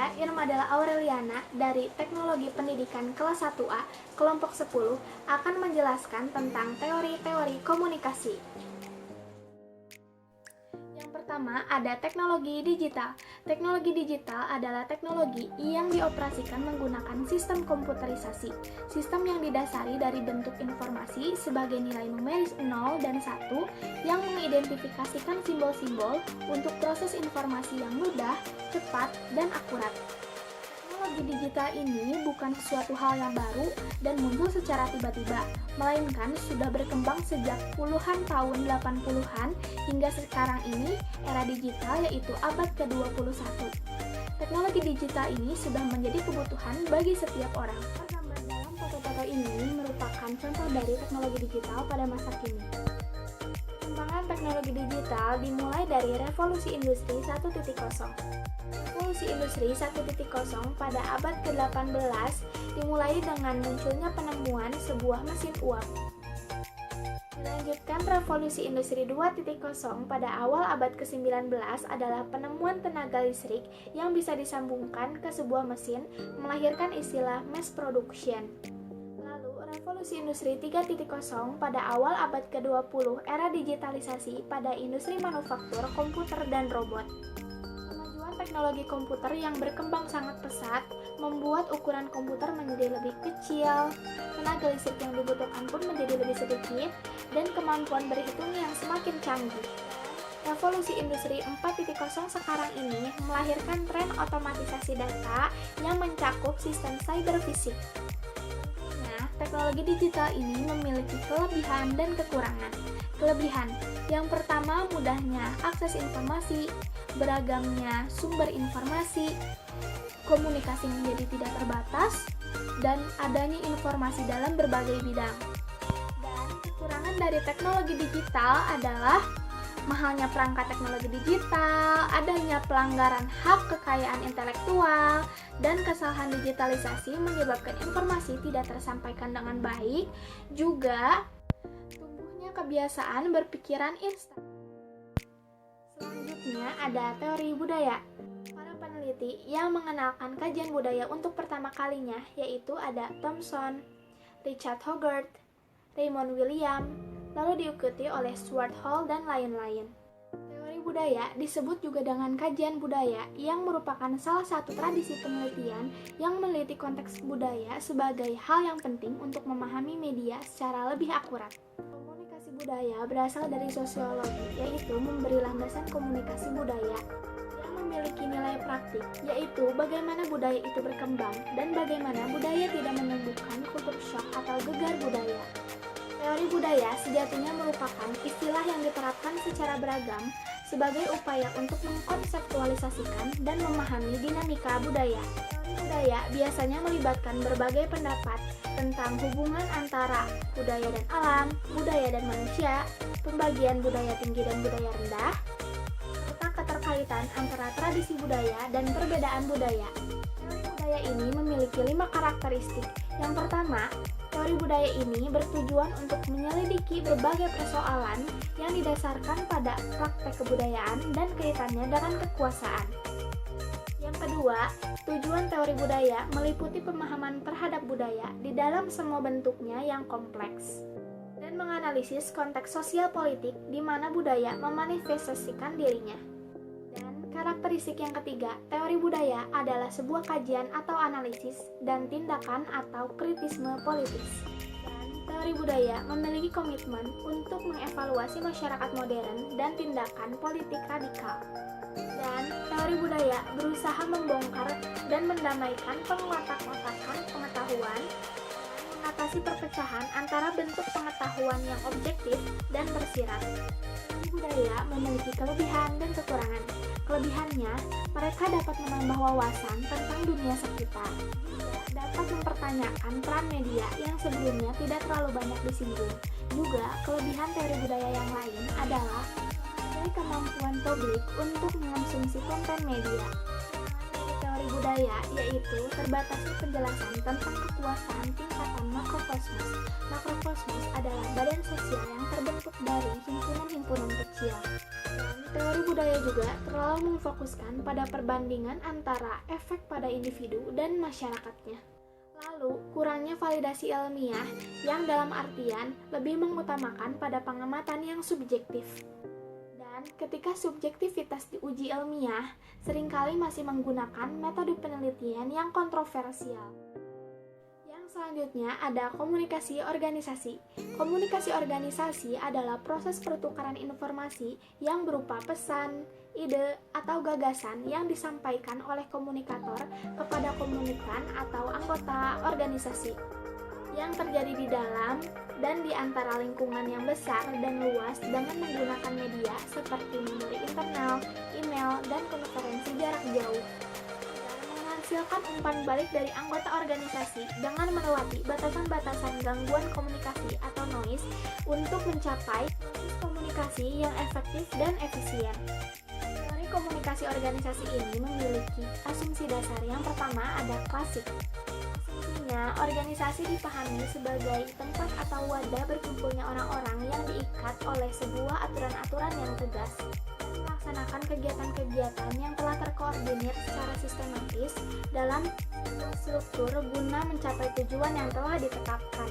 Saya, Irmadela Aureliana dari Teknologi Pendidikan kelas 1A, kelompok 10, akan menjelaskan tentang teori-teori komunikasi. Yang pertama ada teknologi digital. Teknologi digital adalah teknologi yang dioperasikan menggunakan sistem komputerisasi. Sistem yang didasari dari bentuk informasi sebagai nilai numeris 0 dan 1 yang mengidentifikasikan simbol-simbol untuk proses informasi yang mudah, cepat, dan akurat. Teknologi digital ini bukan sesuatu hal yang baru dan muncul secara tiba-tiba, melainkan sudah berkembang sejak puluhan tahun 80-an hingga sekarang ini era digital yaitu abad ke-21. Teknologi digital ini sudah menjadi kebutuhan bagi setiap orang. Gambar dalam foto-foto ini merupakan contoh dari teknologi digital pada masa kini. Perkembangan teknologi digital dimulai dari revolusi industri 1.0. Revolusi industri 1.0 pada abad ke-18 dimulai dengan munculnya penemuan sebuah mesin uap. Dilanjutkan revolusi industri 2.0 pada awal abad ke-19 adalah penemuan tenaga listrik yang bisa disambungkan ke sebuah mesin, melahirkan istilah mass production. Lalu revolusi industri 3.0 pada awal abad ke-20 era digitalisasi pada industri manufaktur, komputer, dan robot. Teknologi komputer yang berkembang sangat pesat membuat ukuran komputer menjadi lebih kecil, tenaga listrik yang dibutuhkan pun menjadi lebih sedikit, dan kemampuan berhitung yang semakin canggih. Revolusi industri 4.0 sekarang ini melahirkan tren otomatisasi data yang mencakup sistem cyber fisik. Nah, teknologi digital ini memiliki kelebihan dan kekurangan. Kelebihan yang pertama, mudahnya akses informasi, beragamnya sumber informasi, komunikasi menjadi tidak terbatas, dan adanya informasi dalam berbagai bidang. Dan kekurangan dari teknologi digital adalah mahalnya perangkat teknologi digital, adanya pelanggaran hak kekayaan intelektual, dan kesalahan digitalisasi menyebabkan informasi tidak tersampaikan dengan baik, juga tumbuhnya kebiasaan berpikiran instan. Selanjutnya ada teori budaya. Para peneliti yang mengenalkan kajian budaya untuk pertama kalinya yaitu ada Thomson, Richard Hoggart, Raymond William, lalu diikuti oleh Stuart Hall dan lain-lain. Teori budaya disebut juga dengan kajian budaya yang merupakan salah satu tradisi penelitian yang meneliti konteks budaya sebagai hal yang penting untuk memahami media secara lebih akurat. Budaya berasal dari sosiologi, yaitu memberi landasan komunikasi budaya yang memiliki nilai praktik, yaitu bagaimana budaya itu berkembang dan bagaimana budaya tidak menimbulkan kultur shock atau gegar budaya. Teori budaya sejatinya merupakan istilah yang diterapkan secara beragam sebagai upaya untuk mengkonseptualisasikan dan memahami dinamika budaya. Teori budaya biasanya melibatkan berbagai pendapat tentang hubungan antara budaya dan alam, budaya dan manusia, pembagian budaya tinggi dan budaya rendah, serta keterkaitan antara tradisi budaya dan perbedaan budaya. Teori budaya ini memiliki 5 karakteristik. Yang pertama, teori budaya ini bertujuan untuk menyelidiki berbagai persoalan yang didasarkan pada praktek kebudayaan dan kaitannya dengan kekuasaan. Yang kedua, tujuan teori budaya meliputi pemahaman terhadap budaya di dalam semua bentuknya yang kompleks dan menganalisis konteks sosial politik di mana budaya memanifestasikan dirinya. Dan karakteristik yang ketiga, teori budaya adalah sebuah kajian atau analisis dan tindakan atau kritisme politis. Dan teori budaya memiliki komitmen untuk mengevaluasi masyarakat modern dan tindakan politik radikal. Dan teori budaya berusaha membongkar dan mendamaikan pengotak-otakan pengetahuan, mengatasi perpecahan antara bentuk pengetahuan yang objektif dan tersirat. Teori budaya memiliki kelebihan dan kekurangan. Kelebihannya, mereka dapat menambah wawasan tentang dunia sekitar, juga dapat mempertanyakan peran media yang sebelumnya tidak terlalu banyak disinggung. Juga, kelebihan teori budaya yang lain adalah kemampuan publik untuk mengonsumsi konten media. Teori budaya yaitu terbatasnya penjelasan tentang kekuasaan tingkatan makrokosmos. Makrokosmos adalah badan sosial yang terbentuk dari himpunan-himpunan kecil. Dan teori budaya juga terlalu memfokuskan pada perbandingan antara efek pada individu dan masyarakatnya. Lalu, kurangnya validasi ilmiah yang dalam artian lebih mengutamakan pada pengamatan yang subjektif. Dan ketika subjektivitas diuji ilmiah, seringkali masih menggunakan metode penelitian yang kontroversial. Selanjutnya ada komunikasi organisasi. Komunikasi organisasi adalah proses pertukaran informasi yang berupa pesan, ide, atau gagasan yang disampaikan oleh komunikator kepada komunikan atau anggota organisasi yang terjadi di dalam dan di antara lingkungan yang besar dan luas dengan menggunakan media seperti memori internal, email, dan konferensi jarak jauh. Menghasilkan umpan balik dari anggota organisasi dengan melewati batasan-batasan gangguan komunikasi atau noise untuk mencapai proses komunikasi yang efektif dan efisien. Teori komunikasi organisasi ini memiliki asumsi dasar. Yang pertama ada klasik. Asumsinya, organisasi dipahami sebagai tempat atau wadah berkumpulnya orang-orang yang diikat oleh sebuah aturan-aturan yang tegas, melaksanakan kegiatan-kegiatan yang telah terkoordinir secara sistematis dalam struktur guna mencapai tujuan yang telah ditetapkan.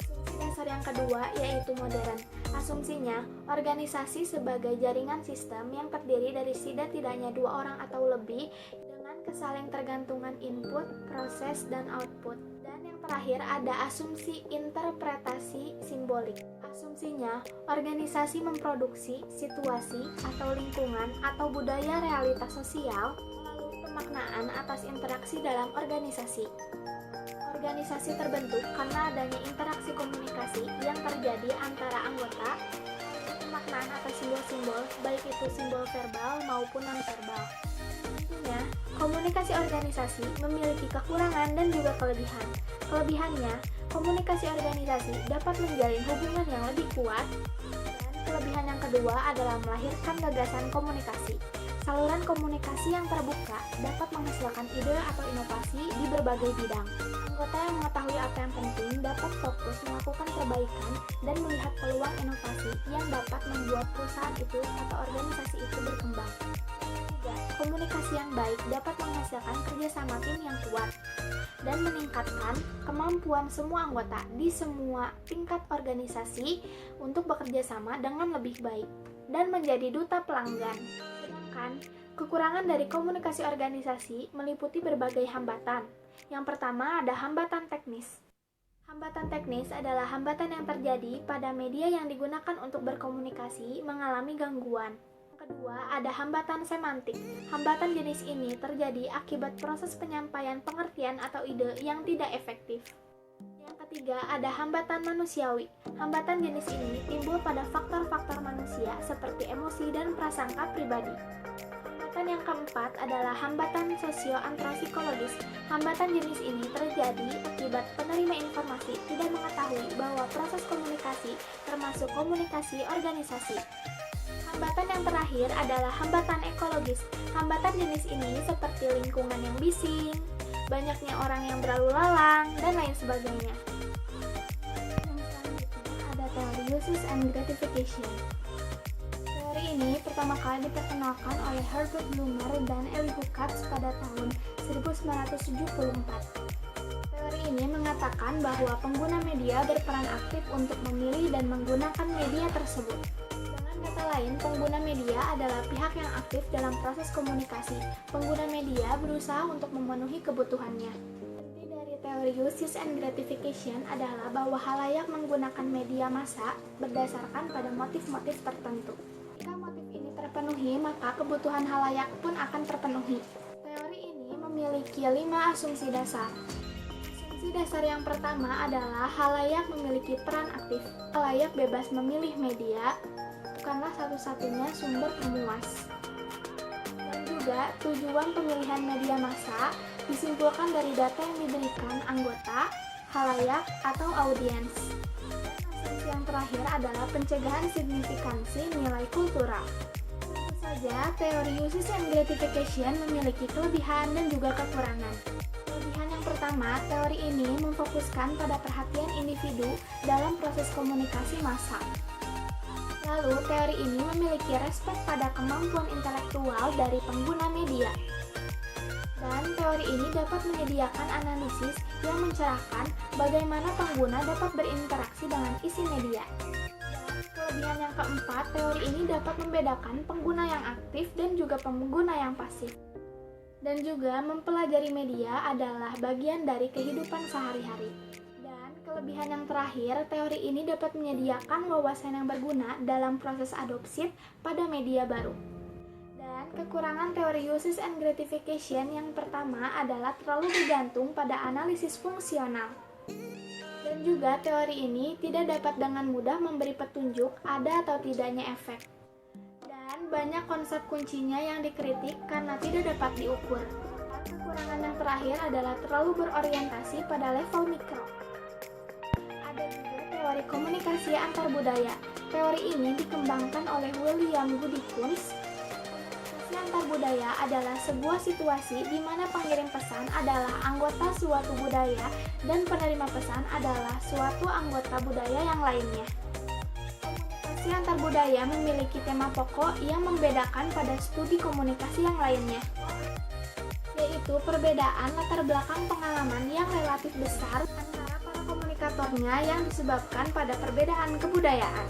Asumsi dasar yang kedua yaitu modern. Asumsinya, organisasi sebagai jaringan sistem yang terdiri dari setidaknya dua orang atau lebih dengan kesaling tergantungan input, proses, dan output. Dan yang terakhir ada asumsi interpretasi simbolik. Asumsinya, organisasi memproduksi situasi atau lingkungan atau budaya realitas sosial melalui pemaknaan atas interaksi dalam organisasi. Organisasi terbentuk karena adanya interaksi komunikasi yang terjadi antara anggota, pemaknaan atas simbol-simbol, baik itu simbol verbal maupun non-verbal. Tentunya, komunikasi organisasi memiliki kekurangan dan juga kelebihan. Kelebihannya, komunikasi organisasi dapat menjalin hubungan yang lebih kuat, dan kelebihan yang kedua adalah melahirkan gagasan komunikasi. Saluran komunikasi yang terbuka dapat menghasilkan ide atau inovasi di berbagai bidang. Anggota yang mengetahui apa yang penting dapat fokus melakukan perbaikan dan melihat peluang inovasi yang dapat membuat perusahaan itu atau organisasi itu berkembang. Komunikasi yang baik dapat menghasilkan kerjasama tim yang kuat dan meningkatkan kemampuan semua anggota di semua tingkat organisasi untuk bekerja sama dengan lebih baik dan menjadi duta pelanggan. Sedangkan kekurangan dari komunikasi organisasi meliputi berbagai hambatan. Yang pertama ada hambatan teknis. Hambatan teknis adalah hambatan yang terjadi pada media yang digunakan untuk berkomunikasi mengalami gangguan. Kedua, ada hambatan semantik. Hambatan jenis ini terjadi akibat proses penyampaian pengertian atau ide yang tidak efektif. Yang ketiga, ada hambatan manusiawi. Hambatan jenis ini timbul pada faktor-faktor manusia seperti emosi dan prasangka pribadi. Hambatan yang keempat adalah hambatan sosio-antrapsikologis. Hambatan jenis ini terjadi akibat penerima informasi tidak mengetahui bahwa proses komunikasi termasuk komunikasi organisasi. Hambatan yang terakhir adalah hambatan ekologis. Hambatan jenis ini seperti lingkungan yang bising, banyaknya orang yang berlalu lalang, dan lain sebagainya. Yang selanjutnya ada teori uses and gratification. Teori ini pertama kali diperkenalkan oleh Herbert Blumer dan Elie Hukatz pada tahun 1974. Teori ini mengatakan bahwa pengguna media berperan aktif untuk memilih dan menggunakan media tersebut. Kata lain, pengguna media adalah pihak yang aktif dalam proses komunikasi. Pengguna media berusaha untuk memenuhi kebutuhannya. Inti dari teori uses and gratification adalah bahwa khalayak menggunakan media massa berdasarkan pada motif-motif tertentu. Jika motif ini terpenuhi, maka kebutuhan khalayak pun akan terpenuhi. Teori ini memiliki 5 asumsi dasar. Asumsi dasar yang pertama adalah khalayak memiliki peran aktif. Khalayak bebas memilih media, bukanlah satu-satunya sumber pemuas. Dan juga tujuan pemilihan media massa disimpulkan dari data yang diberikan anggota, khalayak, atau audiens. Dan asumsi yang terakhir adalah pencegahan signifikansi nilai kultural. Tentu saja, teori uses and gratification memiliki kelebihan dan juga kekurangan. Kelebihan yang pertama, teori ini memfokuskan pada perhatian individu dalam proses komunikasi massa. Lalu, teori ini memiliki respek pada kemampuan intelektual dari pengguna media. Dan teori ini dapat menyediakan analisis yang mencerahkan bagaimana pengguna dapat berinteraksi dengan isi media. Dan kelebihan yang keempat, teori ini dapat membedakan pengguna yang aktif dan juga pengguna yang pasif. Dan juga mempelajari media adalah bagian dari kehidupan sehari-hari. Dan kelebihan yang terakhir, teori ini dapat menyediakan wawasan yang berguna dalam proses adopsi pada media baru. Dan kekurangan teori uses and gratification yang pertama adalah terlalu bergantung pada analisis fungsional. Dan juga teori ini tidak dapat dengan mudah memberi petunjuk ada atau tidaknya efek. Dan banyak konsep kuncinya yang dikritik karena tidak dapat diukur. Dan kekurangan yang terakhir adalah terlalu berorientasi pada level mikro. Ada juga teori komunikasi antar budaya. Teori ini dikembangkan oleh William Goody Kunz. Komunikasi antar budaya adalah sebuah situasi di mana pengirim pesan adalah anggota suatu budaya dan penerima pesan adalah suatu anggota budaya yang lainnya. Komunikasi antar budaya memiliki tema pokok yang membedakan pada studi komunikasi yang lainnya, yaitu perbedaan latar belakang pengalaman yang relatif besar antara para komunikatornya yang disebabkan pada perbedaan kebudayaan.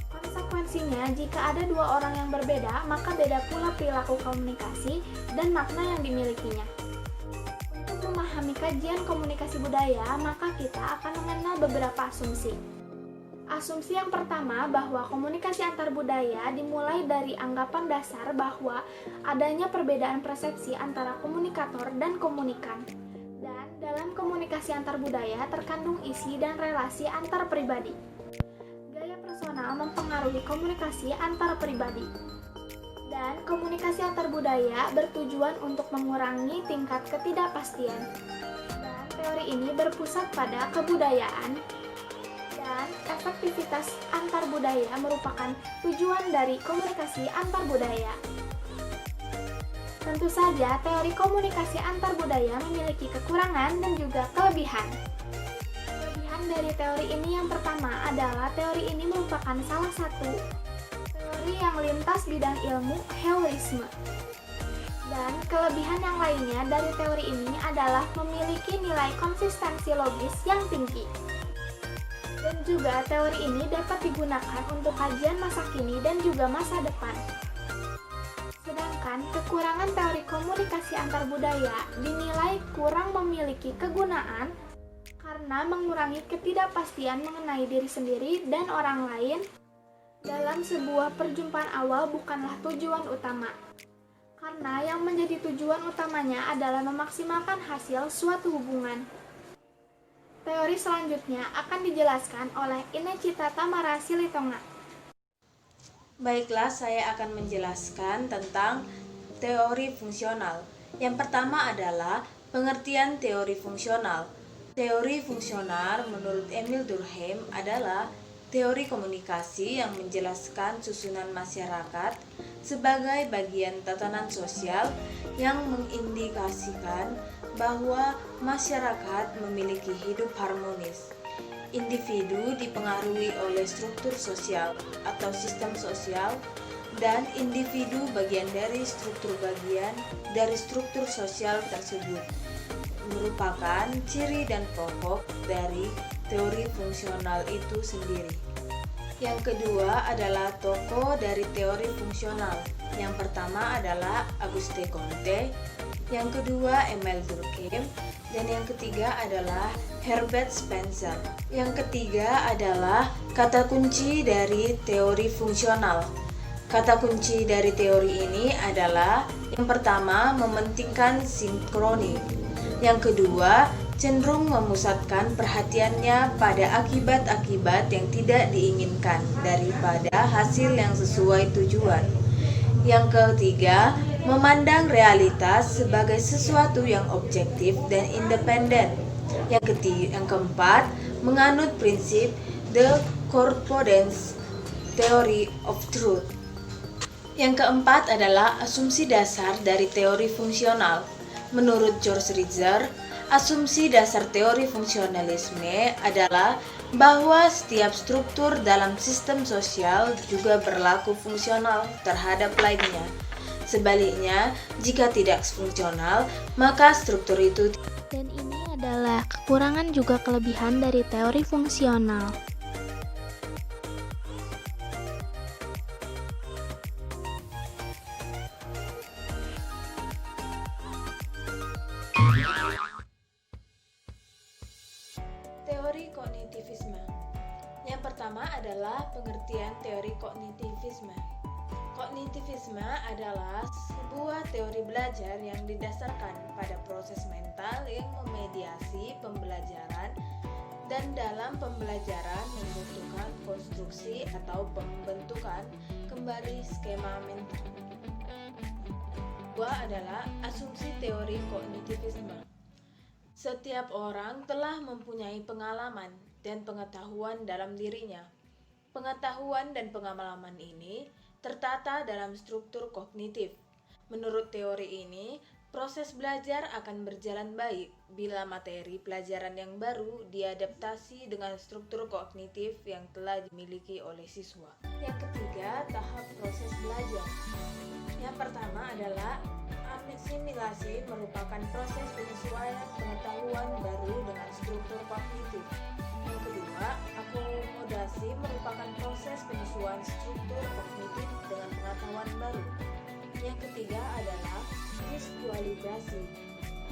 Konsekuensinya, jika ada dua orang yang berbeda, maka beda pula perilaku komunikasi dan makna yang dimilikinya. Untuk memahami kajian komunikasi budaya, maka kita akan mengenal beberapa asumsi. Asumsi yang pertama bahwa komunikasi antar budaya dimulai dari anggapan dasar bahwa adanya perbedaan persepsi antara komunikator dan komunikan. Dan dalam komunikasi antar budaya terkandung isi dan relasi antar pribadi. Gaya personal mempengaruhi komunikasi antar pribadi. Dan komunikasi antar budaya bertujuan untuk mengurangi tingkat ketidakpastian. Dan teori ini berpusat pada kebudayaan. Dan efektivitas antar budaya merupakan tujuan dari komunikasi antar budaya. Tentu saja, teori komunikasi antar budaya memiliki kekurangan dan juga kelebihan. Kelebihan dari teori ini yang pertama adalah teori ini merupakan salah satu teori yang lintas bidang ilmu heurisme. Dan kelebihan yang lainnya dari teori ini adalah memiliki nilai konsistensi logis yang tinggi. Dan juga teori ini dapat digunakan untuk kajian masa kini dan juga masa depan. Sedangkan kekurangan teori komunikasi antar budaya dinilai kurang memiliki kegunaan karena mengurangi ketidakpastian mengenai diri sendiri dan orang lain dalam sebuah perjumpaan awal bukanlah tujuan utama. Karena yang menjadi tujuan utamanya adalah memaksimalkan hasil suatu hubungan. Teori selanjutnya akan dijelaskan oleh Inecita Tamara Silitonga. Baiklah, saya akan menjelaskan tentang teori fungsional. Yang pertama adalah pengertian teori fungsional. Teori fungsional menurut Emil Durkheim adalah teori komunikasi yang menjelaskan susunan masyarakat sebagai bagian tatanan sosial yang mengindikasikan bahwa masyarakat memiliki hidup harmonis. Individu dipengaruhi oleh struktur sosial atau sistem sosial, dan individu bagian dari struktur sosial tersebut merupakan ciri dan pokok dari teori fungsional itu sendiri. Yang kedua adalah tokoh dari teori fungsional. Yang pertama adalah Auguste Comte, yang kedua Emil Durkheim, dan yang ketiga adalah Herbert Spencer. Yang ketiga adalah kata kunci dari teori fungsional. Kata kunci dari teori ini adalah yang pertama, mementingkan sinkroni. Yang kedua, cenderung memusatkan perhatiannya pada akibat-akibat yang tidak diinginkan daripada hasil yang sesuai tujuan. Yang ketiga, memandang realitas sebagai sesuatu yang objektif dan independen. Yang keempat, menganut prinsip the correspondence theory of truth. Yang keempat adalah asumsi dasar dari teori fungsional. Menurut George Ritzer, Asumsi dasar teori fungsionalisme adalah bahwa setiap struktur dalam sistem sosial juga berlaku fungsional terhadap lainnya. Sebaliknya, jika tidak fungsional, maka struktur itu. Dan ini adalah kekurangan juga kelebihan dari teori fungsional. Teori kognitivisme. Yang pertama adalah pengertian teori kognitivisme. Kognitivisme adalah sebuah teori belajar yang didasarkan pada proses mental yang memediasi pembelajaran dan dalam pembelajaran membutuhkan konstruksi atau pembentukan kembali skema mental. Kedua adalah asumsi teori kognitivisme. Setiap orang telah mempunyai pengalaman dan pengetahuan dalam dirinya. Pengetahuan dan pengalaman ini tertata dalam struktur kognitif. Menurut teori ini, proses belajar akan berjalan baik bila materi pelajaran yang baru diadaptasi dengan struktur kognitif yang telah dimiliki oleh siswa. Yang ketiga, tahap proses belajar. Yang pertama adalah asimilasi, merupakan proses penyesuaian pengetahuan baru dengan struktur kognitif. Yang kedua, akomodasi merupakan proses penyesuaian struktur kognitif dengan pengetahuan baru. Yang ketiga adalah visualisasi,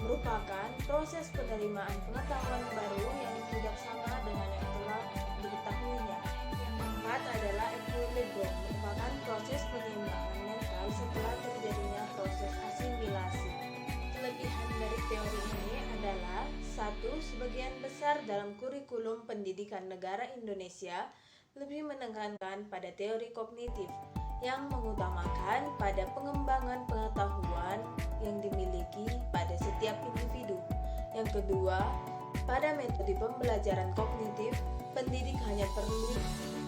merupakan proses penerimaan pengetahuan baru yang tidak sama dengan yang telah diketahuinya. Yang keempat adalah equilibrium, merupakan proses penyeimbangan mental setelah terjadinya proses asimilasi. Kelebihan dari teori ini adalah: 1. Sebagian besar dalam kurikulum pendidikan negara Indonesia lebih menekankan pada teori kognitif yang mengutamakan pada pengembangan pengetahuan yang dimiliki pada setiap individu. Yang kedua, pada metode pembelajaran kognitif, pendidik hanya perlu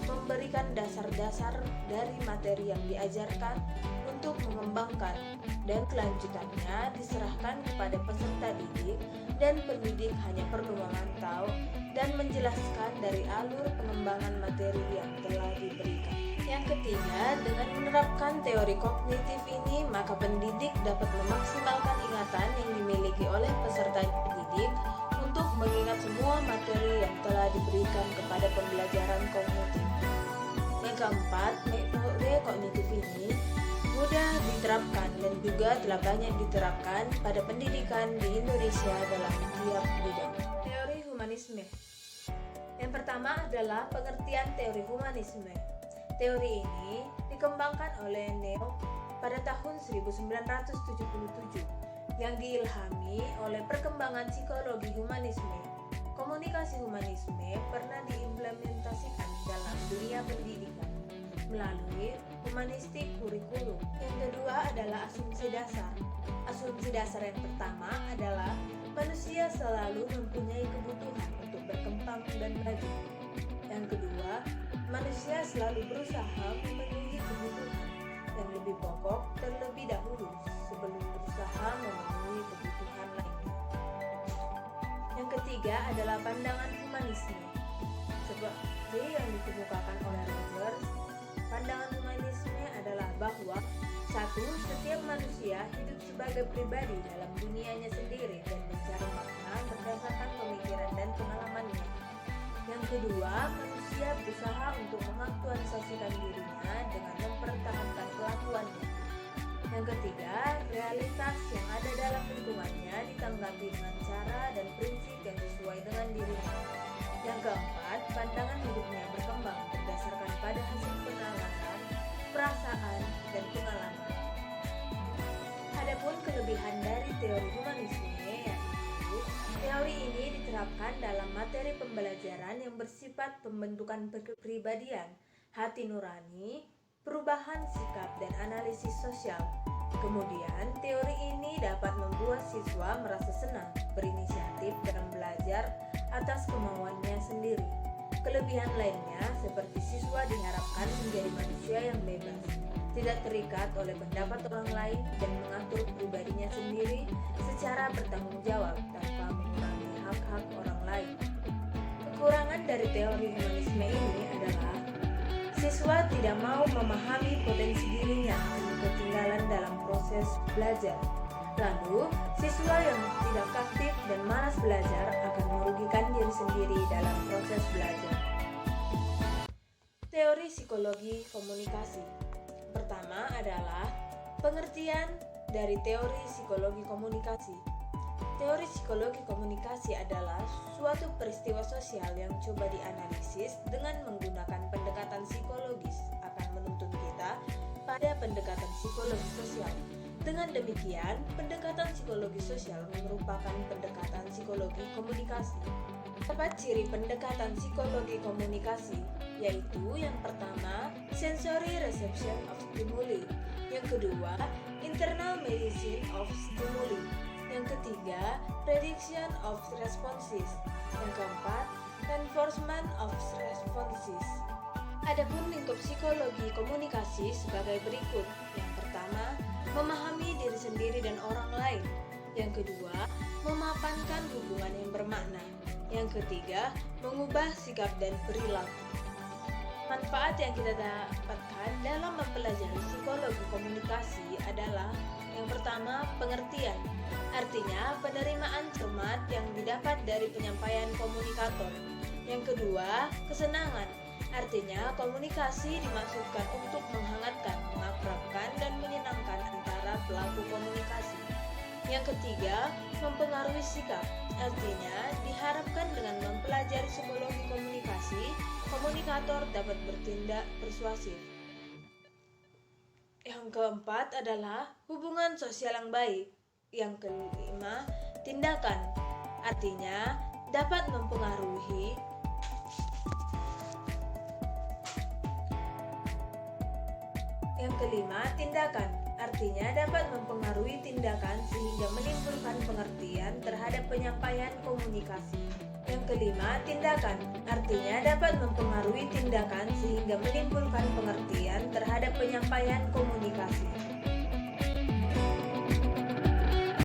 memberikan dasar-dasar dari materi yang diajarkan untuk mengembangkan, dan kelanjutannya diserahkan kepada peserta didik, dan pendidik hanya perlu memantau dan menjelaskan dari alur pengembangan materi yang telah diberikan. Yang ketiga, dengan menerapkan teori kognitif ini, maka pendidik dapat memaksimalkan ingatan yang dimiliki oleh peserta didik untuk mengingat semua materi yang telah diberikan kepada pembelajaran kognitif. Yang keempat, metode kognitif ini mudah diterapkan dan juga telah banyak diterapkan pada pendidikan di Indonesia dalam tiap bidang. Teori humanisme. Yang pertama adalah pengertian teori humanisme. Teori ini dikembangkan oleh Neo pada tahun 1977 yang diilhami oleh perkembangan psikologi humanisme. Komunikasi humanisme pernah diimplementasikan dalam dunia pendidikan melalui humanistik kurikulum. Yang kedua adalah asumsi dasar. Asumsi dasar yang pertama adalah manusia selalu mempunyai kebutuhan untuk berkembang dan maju. Yang kedua, manusia selalu berusaha memenuhi kebutuhan yang lebih pokok terlebih dahulu sebelum berusaha memenuhi kebutuhan lainnya. Yang ketiga adalah pandangan humanisme. Seperti yang dikemukakan oleh Rogers, pandangan humanisme adalah bahwa 1. Setiap manusia hidup sebagai pribadi dalam dunianya sendiri dan mencari makna berdasarkan pemikiran dan pengalamannya. Yang kedua, manusia berusaha untuk mengaktualisasikan dirinya dengan mempertahankan kelakuannya. Yang ketiga, realitas yang ada dalam lingkungannya ditanggapi dengan cara dan prinsip yang sesuai dengan dirinya. Yang keempat, pandangan hidupnya berkembang berdasarkan pada hasil penalaran, perasaan, dan pengalaman. Adapun kelebihan dari teori humanisme yaitu teori ini diterapkan dalam materi pembelajaran yang bersifat pembentukan kepribadian, hati nurani, perubahan sikap, dan analisis sosial. Kemudian, teori ini dapat membuat siswa merasa senang, berinisiatif dalam belajar atas kemauannya sendiri. Kelebihan lainnya seperti siswa diharapkan menjadi manusia yang bebas, tidak terikat oleh pendapat orang lain, dan mengatur pribadinya sendiri secara bertanggung jawab tanpa mengurangi hak-hak orang lain. Kekurangan dari teori humanisme ini adalah siswa tidak mau memahami potensi dirinya dan ketinggalan dalam proses belajar. Lalu, siswa yang tidak aktif dan malas belajar akan merugikan diri sendiri dalam proses belajar. Teori psikologi komunikasi. Pertama adalah pengertian dari teori psikologi komunikasi. Teori psikologi komunikasi adalah suatu peristiwa sosial yang coba dianalisis dengan menggunakan pendekatan psikologis akan menuntun kita pada pendekatan psikologi sosial. Dengan demikian, pendekatan psikologi sosial merupakan pendekatan psikologi komunikasi. Terdapat ciri pendekatan psikologi komunikasi, yaitu yang pertama, sensory reception of stimuli, yang kedua, internal medicine of stimuli, yang ketiga, prediction of responses, yang keempat, reinforcement of responses. Adapun lingkup psikologi komunikasi sebagai berikut. Yang pertama, memahami diri sendiri dan orang lain. Yang kedua, memapankan hubungan yang bermakna. Yang ketiga, mengubah sikap dan perilaku. Manfaat yang kita dapatkan dalam mempelajari psikologi komunikasi adalah yang pertama, pengertian. Artinya, penerimaan cermat yang didapat dari penyampaian komunikator. Yang kedua, kesenangan. Artinya, komunikasi dimaksudkan untuk menghangatkan, mengakrabkan, dan menyenangkan antara pelaku komunikasi. Yang ketiga, mempengaruhi sikap. Artinya, diharapkan dengan mempelajari psikologi komunikasi, komunikator dapat bertindak persuasif. Yang keempat adalah hubungan sosial yang baik. Yang kelima, tindakan. Artinya, dapat mempengaruhi Yang kelima, tindakan. Artinya dapat mempengaruhi tindakan sehingga menimbulkan pengertian terhadap penyampaian komunikasi. Yang kelima, tindakan. Artinya dapat mempengaruhi tindakan sehingga menimbulkan pengertian terhadap penyampaian komunikasi.